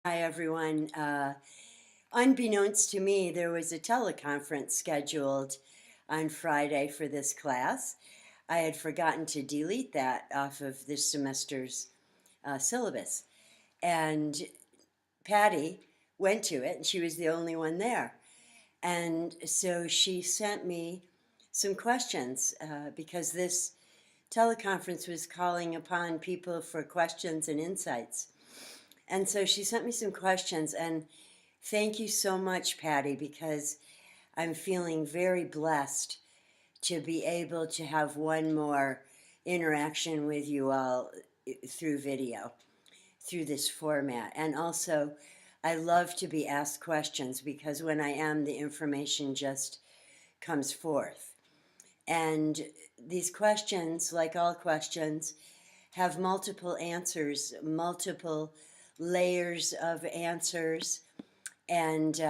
Hi, everyone. Unbeknownst to me, there was a teleconference scheduled on Friday for this class. I had forgotten to delete that off of this semester's syllabus. And Patty went to it, and she was the only one there. And so she sent me some questions because this teleconference was calling upon people for questions and insights. And so she sent me some questions, and thank you so much, Patty, because I'm feeling very blessed to be able to have one more interaction with you all through video, through this format. And also, I love to be asked questions because when I am, the information just comes forth. And these questions, like all questions, have multiple answers, multiple layers of answers, and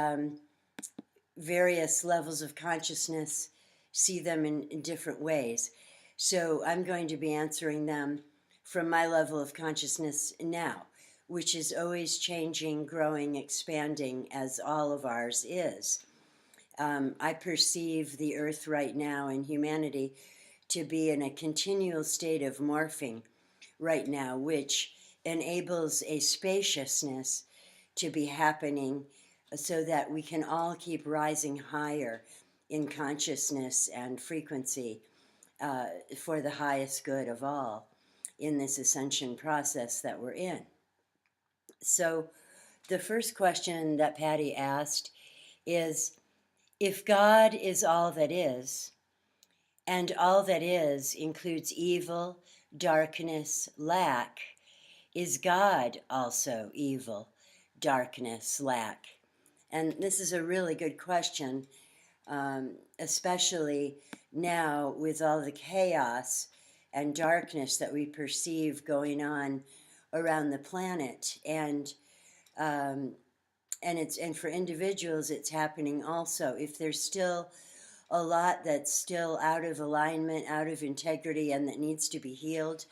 various levels of consciousness see them in different ways. So I'm going to be answering them from my level of consciousness now, which is always changing, growing, expanding, as all of ours is. I perceive the earth right now and humanity to be in a continual state of morphing right now, which enables a spaciousness to be happening so that we can all keep rising higher in consciousness and frequency for the highest good of all in this ascension process that we're in. So, the first question that Patty asked is, if God is all that is, and all that is includes evil, darkness, lack, is God also evil, darkness, lack? And this is a really good question, especially now with all the chaos and darkness that we perceive going on around the planet. Um, and for individuals, it's happening also. If there's still a lot that's still out of alignment, out of integrity, and that needs to be healed,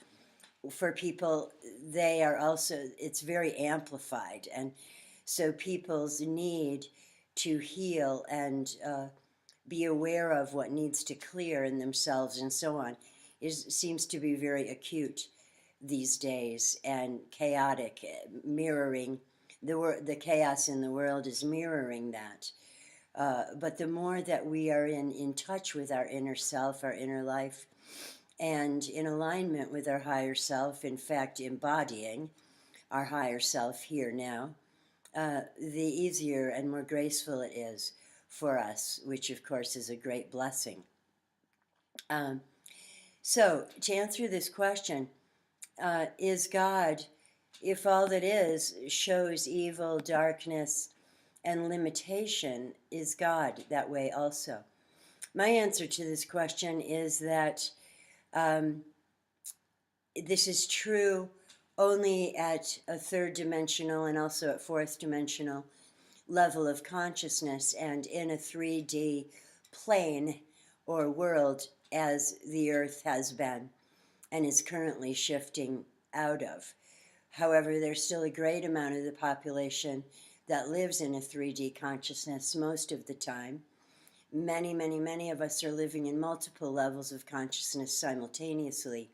for people, they are also, it's very amplified. And so people's need to heal and be aware of what needs to clear in themselves and so on seems to be very acute these days and chaotic, mirroring the chaos in the world is mirroring that. But the more that we are in touch with our inner self, our inner life, and in alignment with our higher self, in fact, embodying our higher self here now, the easier and more graceful it is for us, which of course is a great blessing. Um, so, to answer this question, is God, if all that is shows evil, darkness, and limitation, is God that way also? My answer to this question is that um, this is true only at a third dimensional and also at fourth dimensional level of consciousness and in a 3D plane or world as the earth has been and is currently shifting out of. However, there's still a great amount of the population that lives in a 3D consciousness most of the time. Many, many, many of us are living in multiple levels of consciousness simultaneously.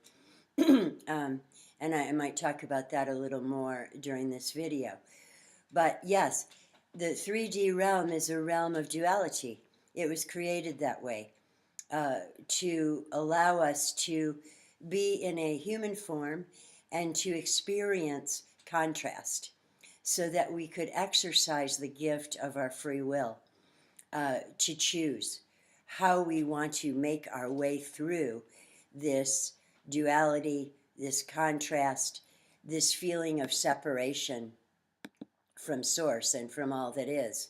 And I might talk about that a little more during this video. But yes, the 3D realm is a realm of duality. It was created that way to allow us to be in a human form and to experience contrast so that we could exercise the gift of our free will to choose how we want to make our way through this duality, this contrast, this feeling of separation from source and from all that is,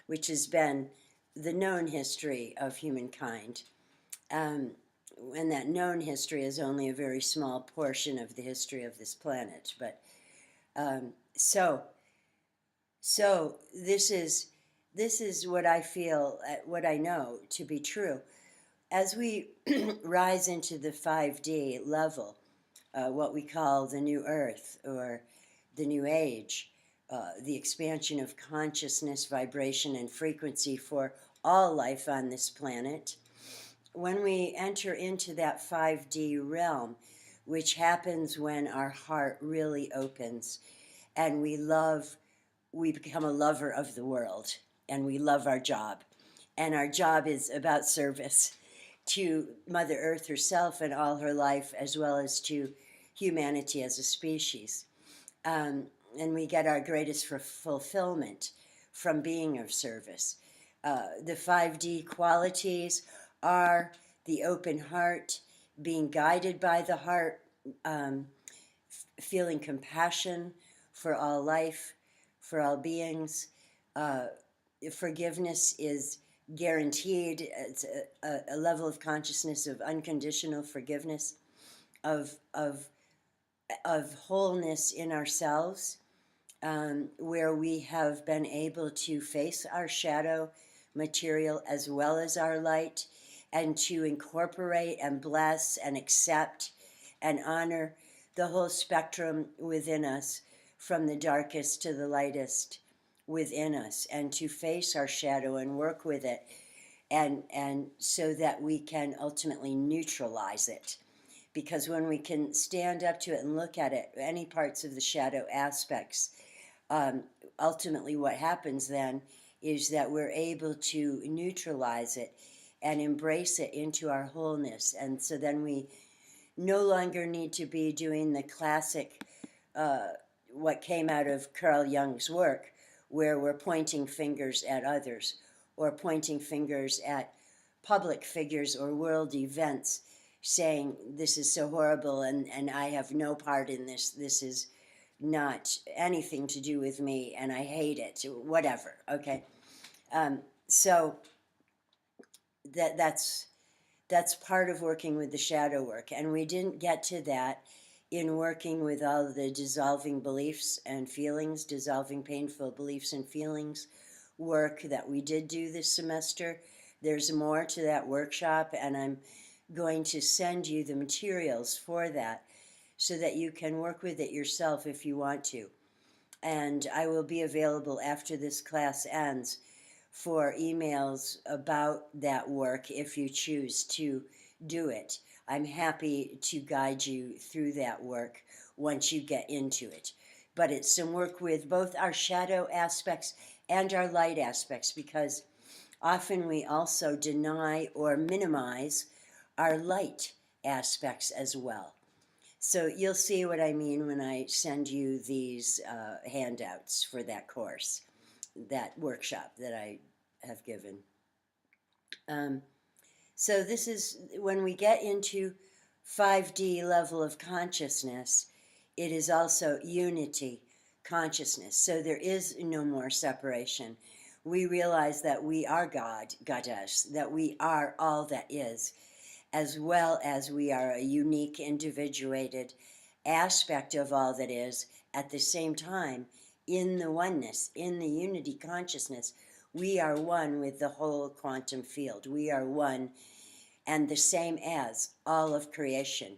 which has been the known history of humankind. Um, and that known history is only a very small portion of the history of this planet. But um, so, so this is what I feel, what I know to be true. As we rise into the 5D level, what we call the new earth or the new age, the expansion of consciousness, vibration, and frequency for all life on this planet. When we enter into that 5D realm, which happens when our heart really opens and we become a lover of the world, and we love our job. And our job is about service to Mother Earth herself and all her life, as well as to humanity as a species. And we get our greatest fulfillment from being of service. The 5D qualities are the open heart, being guided by the heart, feeling compassion for all life, for all beings. Forgiveness is guaranteed. It's a level of consciousness of unconditional forgiveness, of wholeness in ourselves, where we have been able to face our shadow material as well as our light, and to incorporate and bless and accept and honor the whole spectrum within us, from the darkest to the lightest within us, and to face our shadow and work with it, and so that we can ultimately neutralize it. Because when we can stand up to it and look at it, any parts of the shadow aspects, ultimately what happens then is that we're able to neutralize it and embrace it into our wholeness. And so then we no longer need to be doing the classic, what came out of Carl Jung's work, where we're pointing fingers at others, or pointing fingers at public figures or world events, saying this is so horrible and I have no part in this. This is not anything to do with me and I hate it, whatever. Okay. So that's part of working with the shadow work. And we didn't get to that in working with all the dissolving beliefs and feelings, dissolving painful beliefs and feelings work that we did do this semester. There's more to that workshop, and I'm going to send you the materials for that so that you can work with it yourself if you want to. And I will be available after this class ends for emails about that work if you choose to do it. I'm happy to guide you through that work once you get into it. But it's some work with both our shadow aspects and our light aspects, because often we also deny or minimize our light aspects as well. So you'll see what I mean when I send you these handouts for that course, that workshop that I have given. So this is when we get into 5D level of consciousness, it is also unity consciousness. So there is no more separation. We realize that we are God, Goddess, that we are all that is, as well as we are a unique, individuated aspect of all that is. At the same time, in the oneness, in the unity consciousness, we are one with the whole quantum field. We are one and the same as all of creation.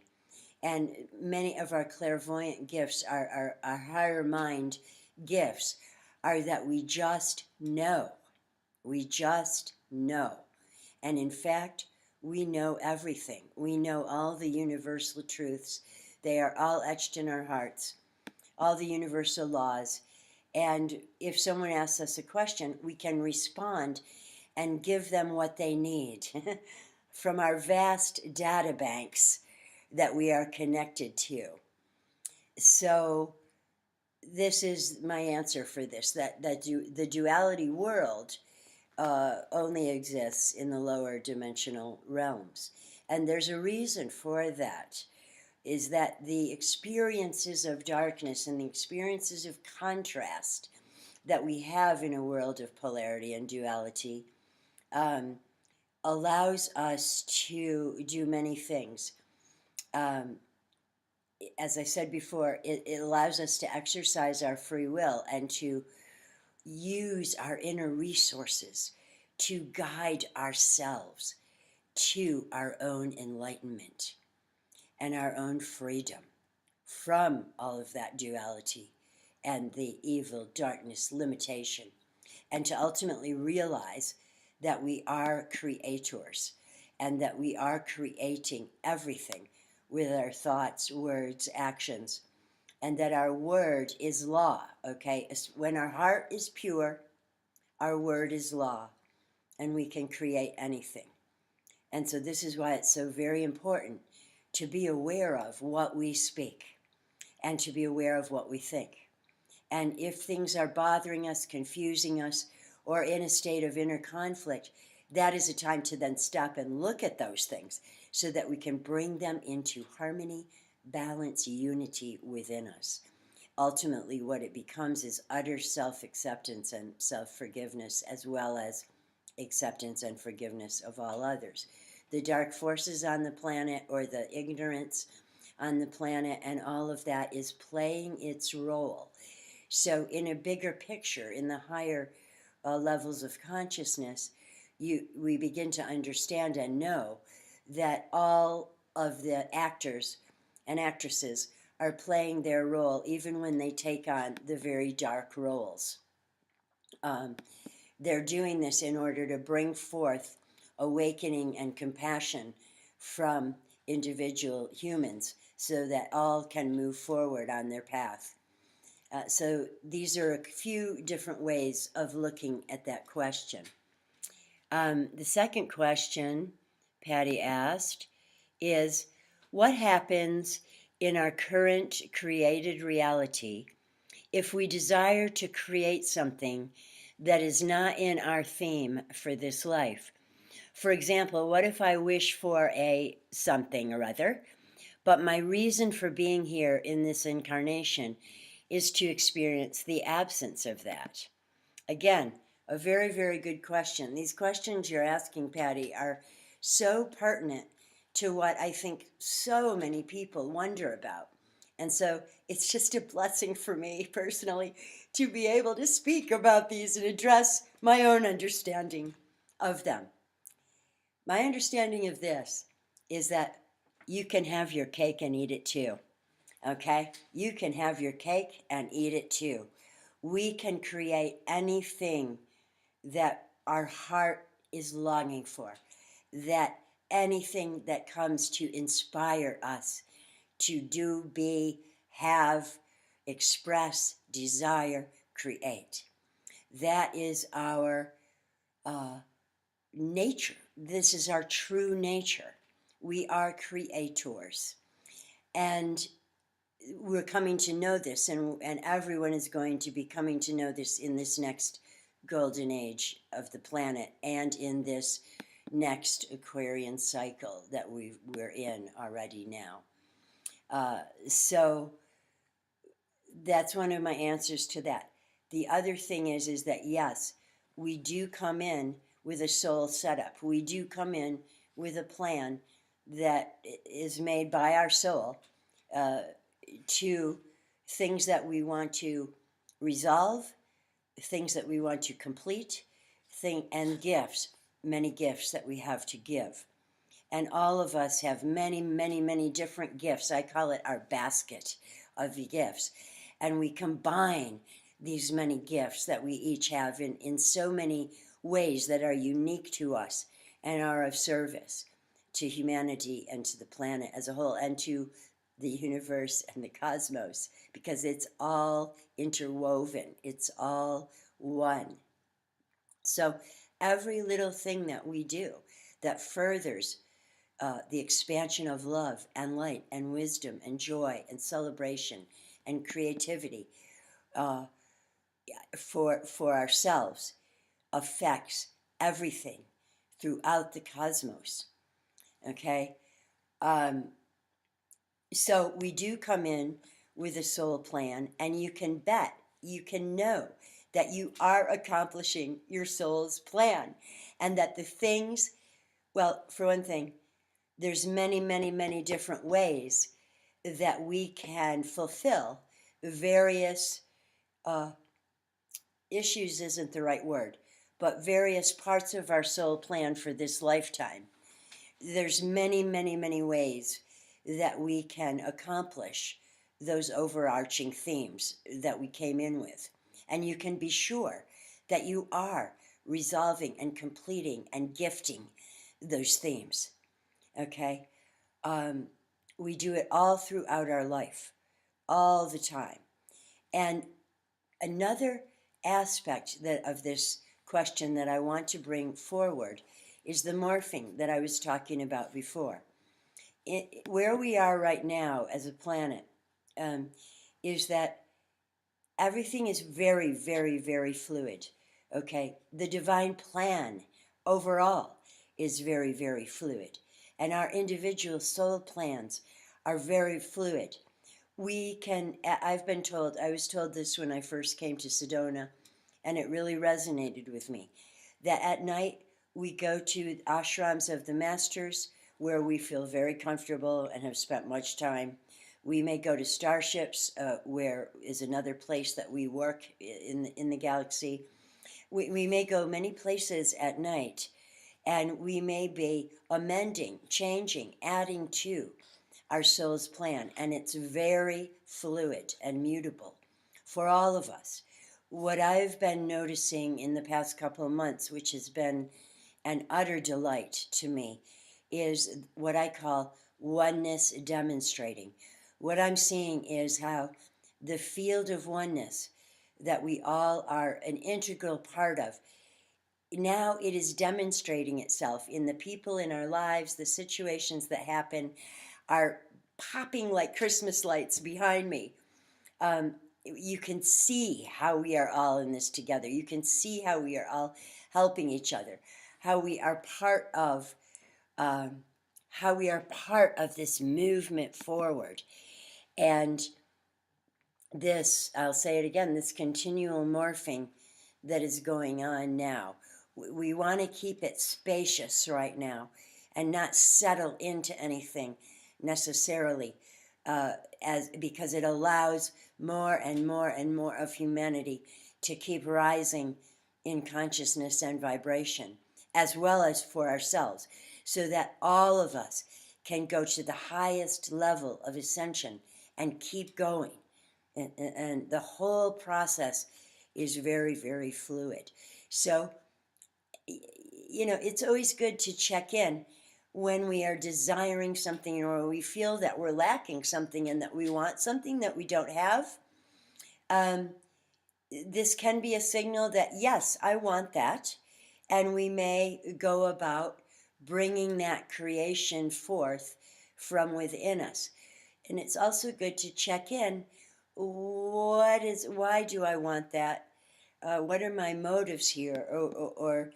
And many of our clairvoyant gifts, our higher mind gifts, are that we just know. We just know. And in fact, we know everything. We know all the universal truths. They are all etched in our hearts, all the universal laws. And if someone asks us a question, we can respond and give them what they need from our vast data banks that we are connected to. So this is my answer for this, that the duality world only exists in the lower dimensional realms. And there's a reason for that, is that the experiences of darkness and the experiences of contrast that we have in a world of polarity and duality allows us to do many things. As I said before, it allows us to exercise our free will and to use our inner resources to guide ourselves to our own enlightenment and our own freedom from all of that duality and the evil, darkness, limitation, and to ultimately realize that we are creators and that we are creating everything with our thoughts, words, actions, and that our word is law, okay? When our heart is pure, our word is law, and we can create anything. And so this is why it's so very important to be aware of what we speak and to be aware of what we think. And if things are bothering us, confusing us, or in a state of inner conflict, that is a time to then stop and look at those things so that we can bring them into harmony, balance, unity within us. Ultimately, what it becomes is utter self-acceptance and self-forgiveness, as well as acceptance and forgiveness of all others. The dark forces on the planet, or the ignorance on the planet, and all of that is playing its role. So in a bigger picture, in the higher levels of consciousness, we begin to understand and know that all of the actors and actresses are playing their role even when they take on the very dark roles. They're doing this in order to bring forth awakening and compassion from individual humans so that all can move forward on their path. So these are a few different ways of looking at that question. The second question Patty asked is, what happens in our current created reality if we desire to create something that is not in our theme for this life? For example, what if I wish for a something or other, but my reason for being here in this incarnation is to experience the absence of that? Again, a very, very good question. These questions you're asking, Patty, are so pertinent to what I think so many people wonder about. And so it's just a blessing for me personally to be able to speak about these and address my own understanding of them. My understanding of this is that you can have your cake and eat it too. Okay? You can have your cake and eat it too. We can create anything that our heart is longing for, that anything that comes to inspire us to do, be, have, express, desire, create. That is our nature. This is our true nature. We are creators. And we're coming to know this, and everyone is going to be coming to know this in this next golden age of the planet and in this next Aquarian cycle that we're in already now. So that's one of my answers to that. The other thing is that yes, we do come in with a soul setup. We do come in with a plan that is made by our soul to things that we want to resolve, things that we want to complete, and gifts, many gifts that we have to give. And all of us have many, many, many different gifts. I call it our basket of gifts. And we combine these many gifts that we each have in so many ways that are unique to us and are of service to humanity and to the planet as a whole and to the universe and the cosmos, because it's all interwoven. It's all one. So every little thing that we do that furthers the expansion of love and light and wisdom and joy and celebration and creativity for ourselves affects everything throughout the cosmos. Okay? So we do come in with a soul plan, and you can bet, you can know that you are accomplishing your soul's plan, and that the things, well, for one thing, there's many, many, many different ways that we can fulfill various issues isn't the right word, but various parts of our soul plan for this lifetime. There's many, many, many ways that we can accomplish those overarching themes that we came in with. And you can be sure that you are resolving and completing and gifting those themes. Okay? We do it all throughout our life, all the time. And another aspect of this question that I want to bring forward is the morphing that I was talking about before. Where we are right now as a planet is that everything is very, very, very fluid. Okay? The divine plan overall is very, very fluid. And our individual soul plans are very fluid. I was told this when I first came to Sedona, and it really resonated with me, that at night we go to ashrams of the masters where we feel very comfortable and have spent much time. We may go to starships, where is another place that we work in the galaxy. We may go many places at night, and we may be amending, changing, adding to our soul's plan, and it's very fluid and mutable for all of us. What I've been noticing in the past couple of months, which has been an utter delight to me, is what I call oneness demonstrating. What I'm seeing is how the field of oneness that we all are an integral part of, now it is demonstrating itself in the people in our lives. The situations that happen are popping like Christmas lights behind me. You can see how we are all in this together. You can see how we are all helping each other, how we are part of this movement forward. And this, I'll say it again, this continual morphing that is going on now. We want to keep it spacious right now and not settle into anything necessarily, because it allows more and more and more of humanity to keep rising in consciousness and vibration, as well as for ourselves, so that all of us can go to the highest level of ascension and keep going. And the whole process is very, very fluid. So, it's always good to check in when we are desiring something, or we feel that we're lacking something and that we want something that we don't have. This can be a signal that, yes, I want that. And we may go about bringing that creation forth from within us. And it's also good to check in. Why do I want that? What are my motives here? Or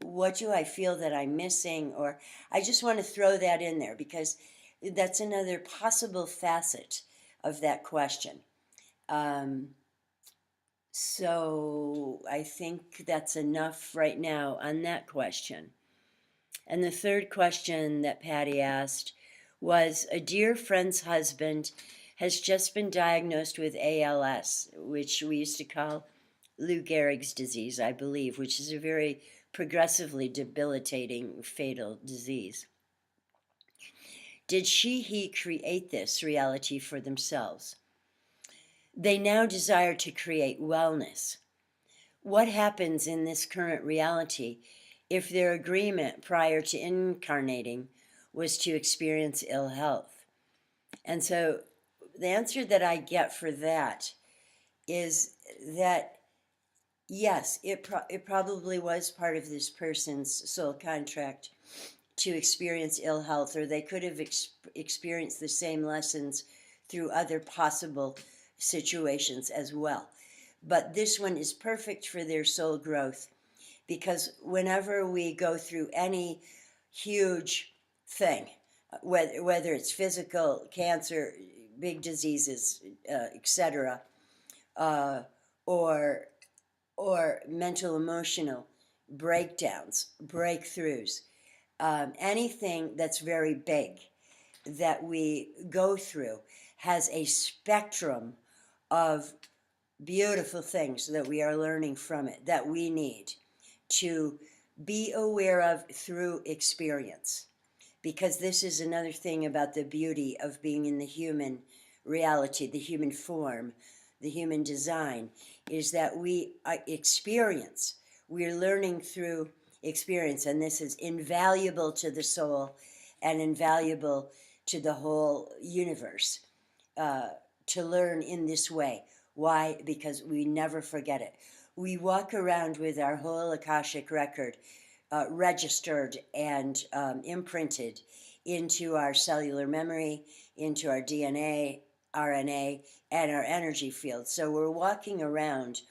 what do I feel that I'm missing? Or I just want to throw that in there because that's another possible facet of that question. So I think that's enough right now on that question. And the third question that Patty asked was, a dear friend's husband has just been diagnosed with ALS, which we used to call Lou Gehrig's disease, I believe, which is a very progressively debilitating, fatal disease. Did he create this reality for themselves? They now desire to create wellness. What happens in this current reality if their agreement prior to incarnating was to experience ill health? And so the answer that I get for that is that, yes, it probably was part of this person's soul contract to experience ill health, or they could have experienced the same lessons through other possible situations as well. But this one is perfect for their soul growth, because whenever we go through any huge thing, whether it's physical, cancer, big diseases, etc., or mental, emotional breakdowns, breakthroughs, anything that's very big that we go through has a spectrum of beautiful things that we are learning from it that we need to be aware of through experience. Because this is another thing about the beauty of being in the human reality, the human form, the human design, is that we experience. We're learning through experience, and this is invaluable to the soul and invaluable to the whole universe, to learn in this way. Why? Because we never forget it. We walk around with our whole Akashic record registered and imprinted into our cellular memory, into our DNA, RNA, and our energy field. So we're walking around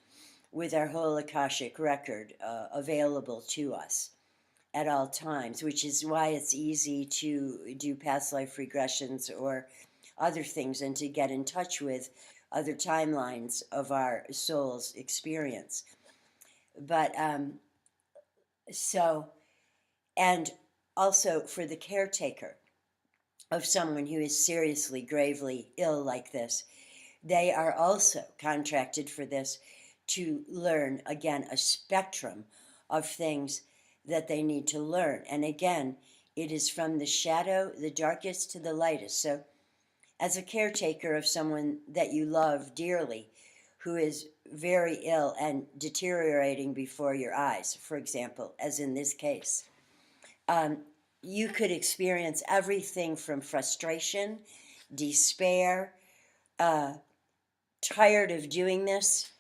with our whole Akashic record available to us at all times, which is why it's easy to do past life regressions or other things and to get in touch with other timelines of our soul's experience. But so, and also for the caretaker of someone who is seriously, gravely ill like this, they are also contracted for this to learn, again, a spectrum of things that they need to learn. And again, it is from the shadow, the darkest to the lightest. So, as a caretaker of someone that you love dearly, who is very ill and deteriorating before your eyes, for example, as in this case, you could experience everything from frustration, despair, tired of doing this,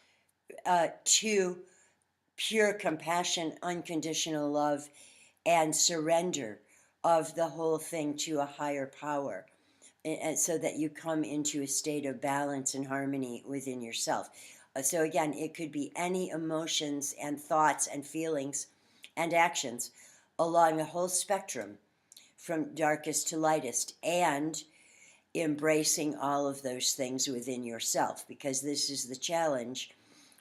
to pure compassion, unconditional love, and surrender of the whole thing to a higher power, and so that you come into a state of balance and harmony within yourself. So again, it could be any emotions and thoughts and feelings and actions along the whole spectrum from darkest to lightest, and embracing all of those things within yourself, because this is the challenge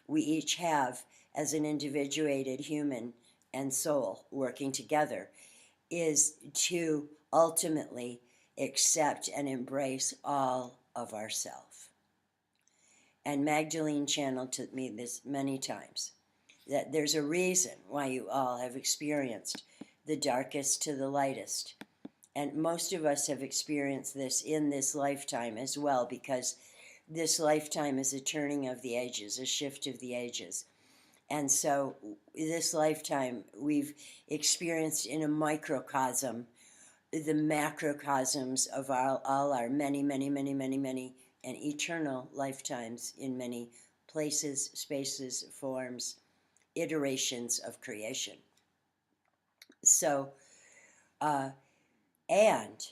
we each have as an individuated human and soul working together, is to ultimately accept and embrace all of ourself. And Magdalene channeled to me this many times, that there's a reason why you all have experienced the darkest to the lightest. And most of us have experienced this in this lifetime as well, because this lifetime is a turning of the ages, a shift of the ages. And so this lifetime we've experienced in a microcosm the macrocosms of all our many, many, many, many, many, and eternal lifetimes in many places, spaces, forms, iterations of creation. So, and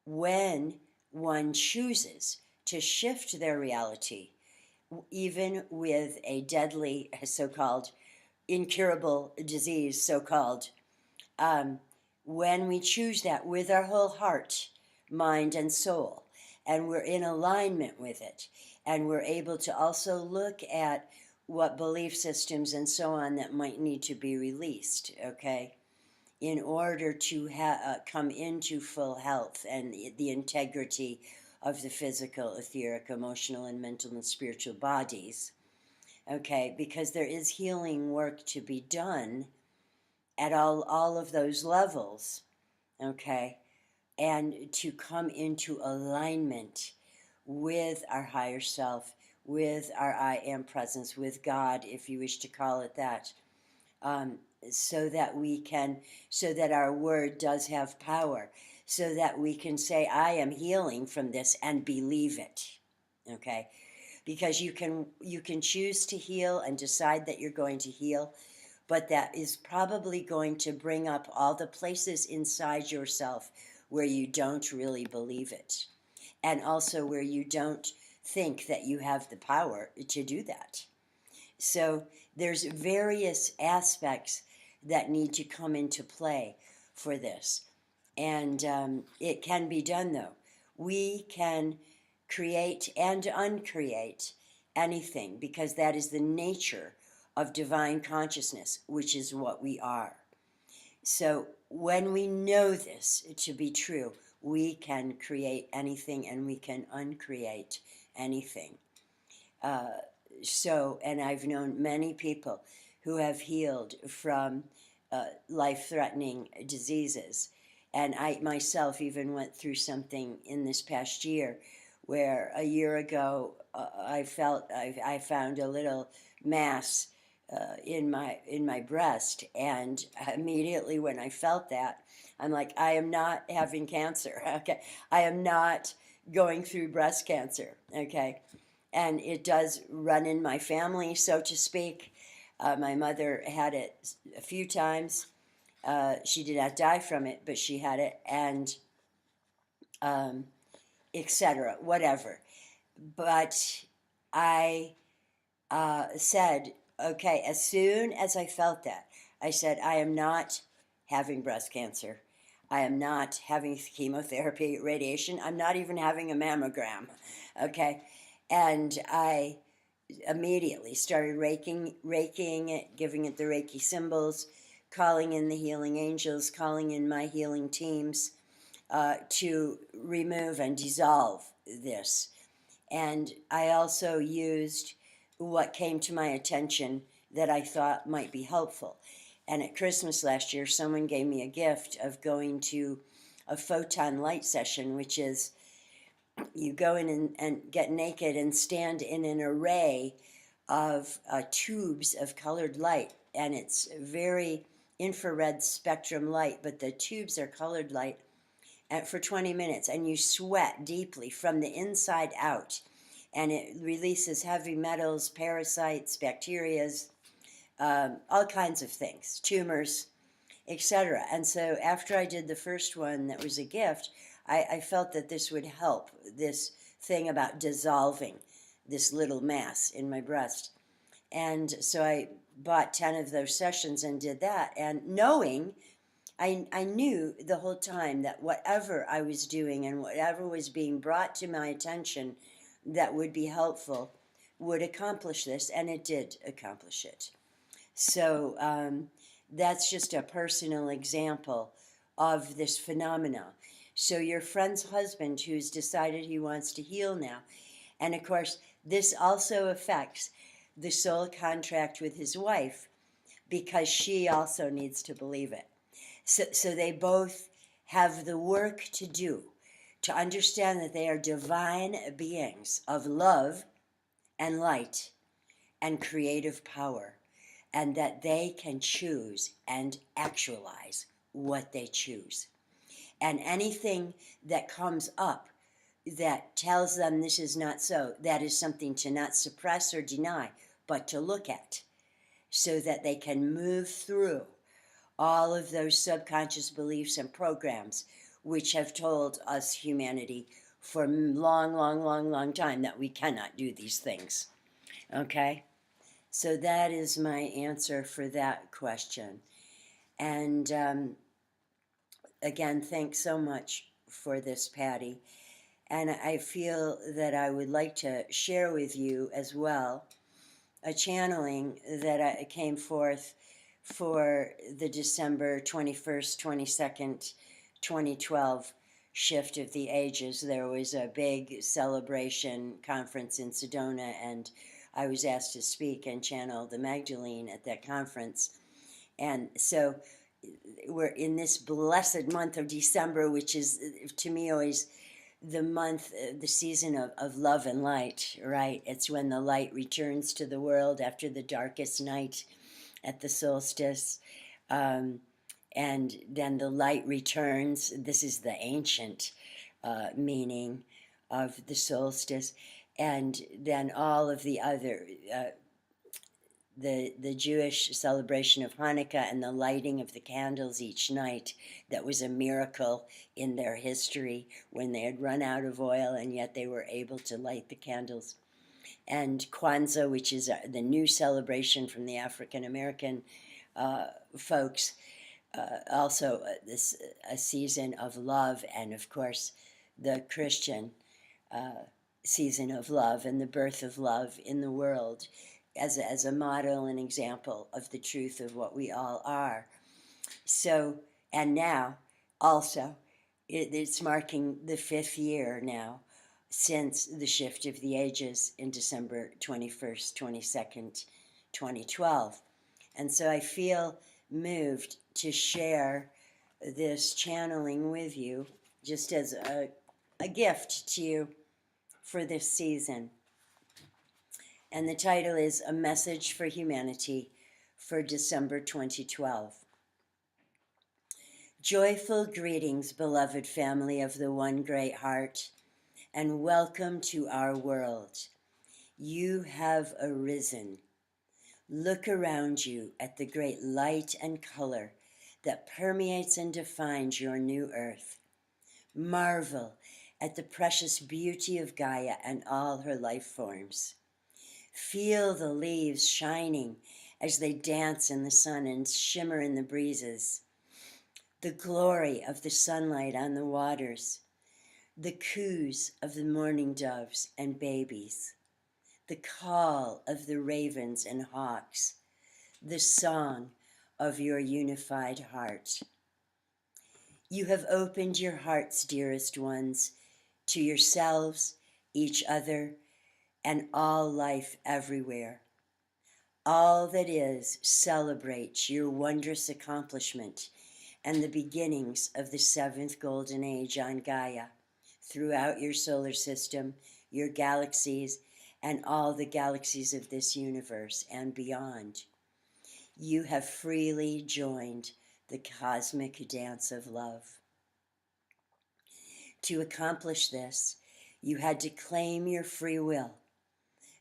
when one chooses to shift their reality, even with a deadly, so-called incurable disease, so-called, when we choose that with our whole heart, mind, and soul, and we're in alignment with it, and we're able to also look at what belief systems and so on that might need to be released, okay, in order to come into full health and the integrity of the physical, etheric, emotional, and mental and spiritual bodies, okay, because there is healing work to be done at all of those levels, okay, and to come into alignment with our higher self, with our I am presence, with God, if you wish to call it that, so that we can, so that our word does have power, so that we can say, I am healing from this, and believe it, okay? Because you can choose to heal and decide that you're going to heal, but that is probably going to bring up all the places inside yourself where you don't really believe it, and also where you don't think that you have the power to do that. So there's various aspects that need to come into play for this, and it can be done, though. We can create and uncreate anything, because that is the nature of divine consciousness, which is what we are. So when we know this to be true, we can create anything and we can uncreate anything. And I've known many people who have healed from life-threatening diseases. And I myself even went through something in this past year where a year ago I found a little mass in my breast, and immediately when I felt that, I'm like, I am not having cancer. Okay, I am not going through breast cancer. Okay, and it does run in my family, so to speak. My mother had it a few times. She did not die from it, but she had it, and um, etc. Whatever. But I said, okay, as soon as I felt that, I said, I am not having breast cancer. I am not having chemotherapy, radiation. I'm not even having a mammogram. Okay. And I immediately started raking it, giving it the Reiki symbols, calling in the healing angels, calling in my healing teams to remove and dissolve this. And I also used what came to my attention that I thought might be helpful. And at Christmas last year, someone gave me a gift of going to a photon light session, which is you go in and get naked and stand in an array of tubes of colored light. And it's very infrared spectrum light, but the tubes are colored light for 20 minutes, and you sweat deeply from the inside out, and it releases heavy metals, parasites, bacterias, all kinds of things, tumors, etc. And so after I did the first one that was a gift, I felt that this would help, this thing about dissolving this little mass in my breast. And so I bought 10 of those sessions and did that, and knowing I knew the whole time that whatever I was doing and whatever was being brought to my attention that would be helpful would accomplish this, and it did accomplish it. So that's just a personal example of this phenomena. So your friend's husband, who's decided he wants to heal now, and of course, this also affects the soul contract with his wife, because she also needs to believe it. So they both have the work to do to understand that they are divine beings of love and light and creative power, and that they can choose and actualize what they choose. And anything that comes up that tells them this is not so, that is something to not suppress or deny, but to look at, so that they can move through all of those subconscious beliefs and programs which have told us, humanity, for long time that we cannot do these things. Okay? So that is my answer for that question. And again, thanks so much for this, Patty. And I feel that I would like to share with you as well a channeling that came forth for the December 21st, 22nd, 2012 shift of the ages. There was a big celebration conference in Sedona, and I was asked to speak and channel the Magdalene at that conference. And so we're in this blessed month of December, which is to me always the month, the season of love and light, right? It's when the light returns to the world after the darkest night at the solstice. And then the light returns. This is the ancient meaning of the solstice. And then all of the other, the Jewish celebration of Hanukkah and the lighting of the candles each night, that was a miracle in their history when they had run out of oil and yet they were able to light the candles. And Kwanzaa, which is the new celebration from the African American folks, also this a season of love, and of course the Christian season of love and the birth of love in the world as a model and example of the truth of what we all are. So, and now also it's marking the 5th year now since the shift of the ages in December 21st, 22nd, 2012. And so I feel moved to share this channeling with you just as a gift to you for this season. And the title is A Message for Humanity for December 2012. Joyful greetings, beloved family of the One Great Heart, and welcome to our world. You have arisen. Look around you at the great light and color that permeates and defines your new earth. Marvel at the precious beauty of Gaia and all her life forms. Feel the leaves shining as they dance in the sun and shimmer in the breezes. The glory of the sunlight on the waters. The coos of the mourning doves and babies. The call of the ravens and hawks. The song of your unified heart. You have opened your hearts, dearest ones, to yourselves, each other, and all life everywhere. All that is celebrates your wondrous accomplishment and the beginnings of the seventh golden age on Gaia, throughout your solar system, your galaxies, and all the galaxies of this universe and beyond. You have freely joined the cosmic dance of love. To accomplish this, you had to claim your free will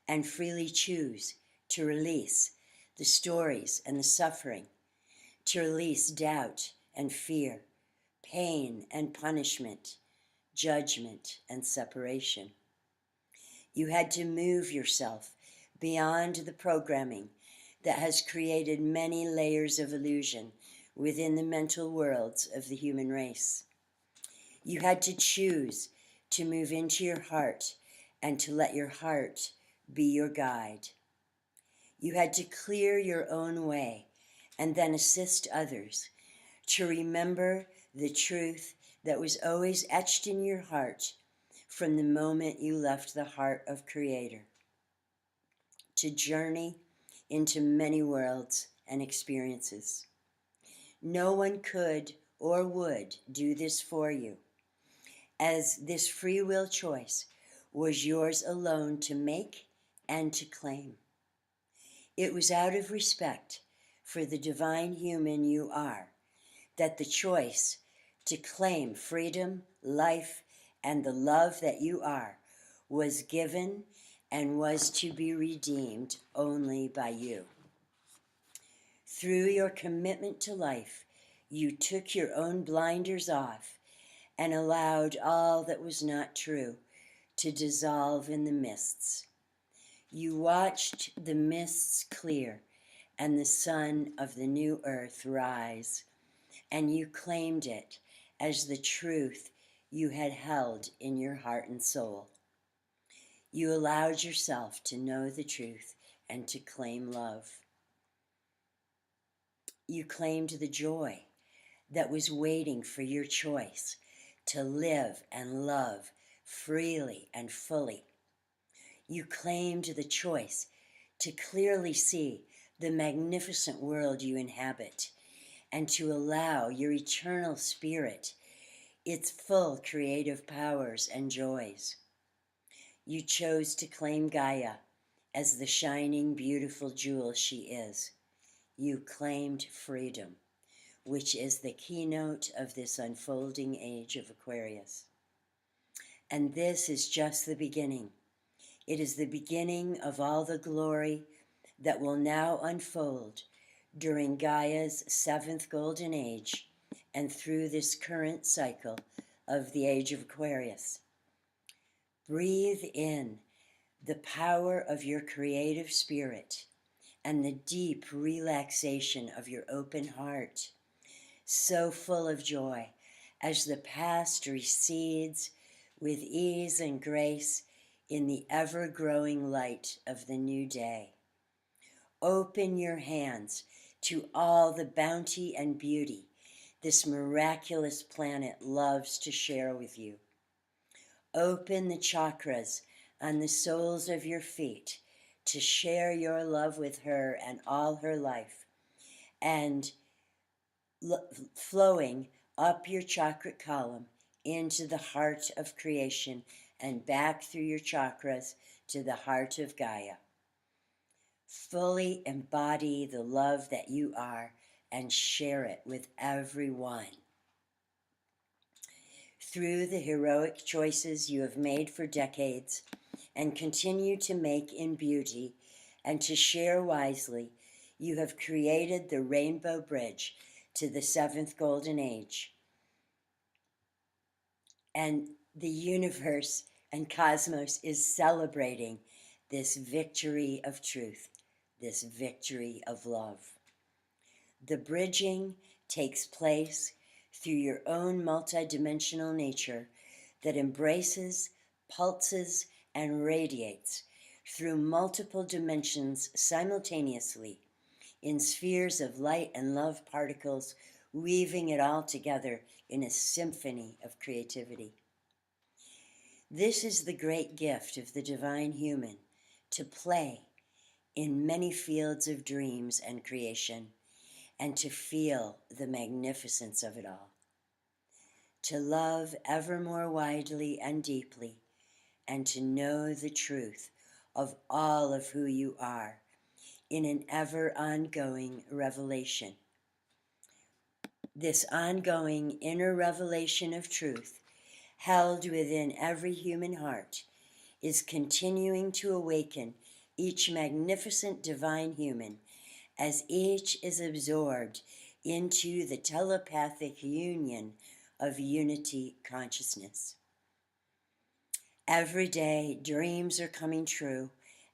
and freely choose to release the stories and the suffering, to release doubt and fear, pain and punishment, judgment and separation. You had to move yourself beyond the programming that has created many layers of illusion within the mental worlds of the human race. You had to choose to move into your heart and to let your heart be your guide. You had to clear your own way and then assist others to remember the truth that was always etched in your heart from the moment you left the heart of Creator, to journey into many worlds and experiences. No one could or would do this for you, as this free will choice was yours alone to make and to claim. It was out of respect for the divine human you are that the choice to claim freedom, life, and the love that you are was given and was to be redeemed only by you. Through your commitment to life, you took your own blinders off and allowed all that was not true to dissolve in the mists. You watched the mists clear and the sun of the new earth rise, and you claimed it as the truth you had held in your heart and soul. You allowed yourself to know the truth and to claim love. You claimed the joy that was waiting for your choice to live and love freely and fully. You claimed the choice to clearly see the magnificent world you inhabit and to allow your eternal spirit its full creative powers and joys. You chose to claim Gaia as the shining, beautiful jewel she is. You claimed freedom, which is the keynote of this unfolding age of Aquarius. And this is just the beginning. It is the beginning of all the glory that will now unfold during Gaia's seventh golden age and through this current cycle of the age of Aquarius. Breathe in the power of your creative spirit and the deep relaxation of your open heart, so full of joy as the past recedes with ease and grace in the ever-growing light of the new day. Open your hands to all the bounty and beauty this miraculous planet loves to share with you. Open the chakras on the soles of your feet to share your love with her and all her life, and flowing up your chakra column into the heart of creation and back through your chakras to the heart of Gaia. Fully embody the love that you are and share it with everyone. Through the heroic choices you have made for decades and continue to make in beauty and to share wisely, you have created the rainbow bridge to the seventh golden age. And the universe and cosmos is celebrating this victory of truth, this victory of love. The bridging takes place through your own multidimensional nature that embraces, pulses, and radiates through multiple dimensions simultaneously in spheres of light and love particles, weaving it all together in a symphony of creativity. This is the great gift of the divine human, to play in many fields of dreams and creation, and to feel the magnificence of it all. To love ever more widely and deeply, and to know the truth of all of who you are in an ever ongoing revelation. This ongoing inner revelation of truth, held within every human heart, is continuing to awaken each magnificent divine human as each is absorbed into the telepathic union of unity consciousness. Every day, dreams are coming true,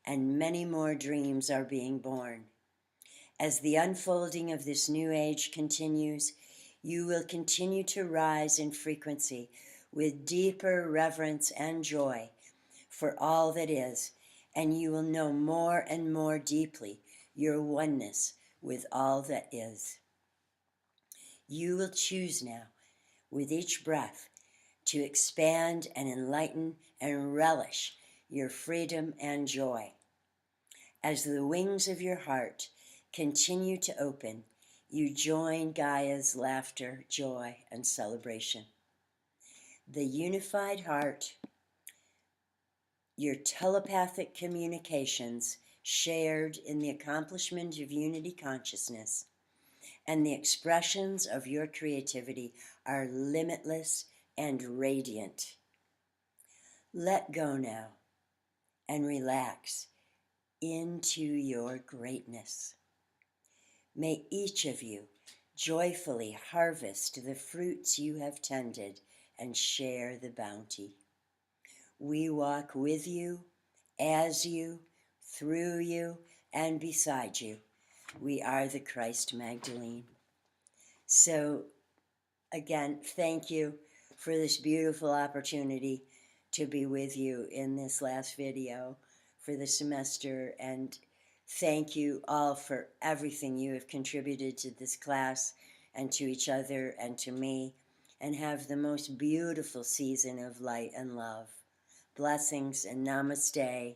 and many more dreams are being born. As the unfolding of this new age continues, you will continue to rise in frequency with deeper reverence and joy for all that is, and you will know more and more deeply your oneness with all that is. You will choose now, with each breath, to expand and enlighten and relish your freedom and joy. As the wings of your heart continue to open, you join Gaia's laughter, joy, and celebration. The unified heart, your telepathic communications shared in the accomplishment of unity consciousness, and the expressions of your creativity are limitless and radiant. Let go now and relax into your greatness. May each of you joyfully harvest the fruits you have tended and share the bounty. We walk with you, as you, through you, and beside you. We are the Christ Magdalene. So, again, thank you for this beautiful opportunity to be with you in this last video for the semester, and thank you all for everything you have contributed to this class and to each other and to me, and have the most beautiful season of light and love. Blessings and namaste.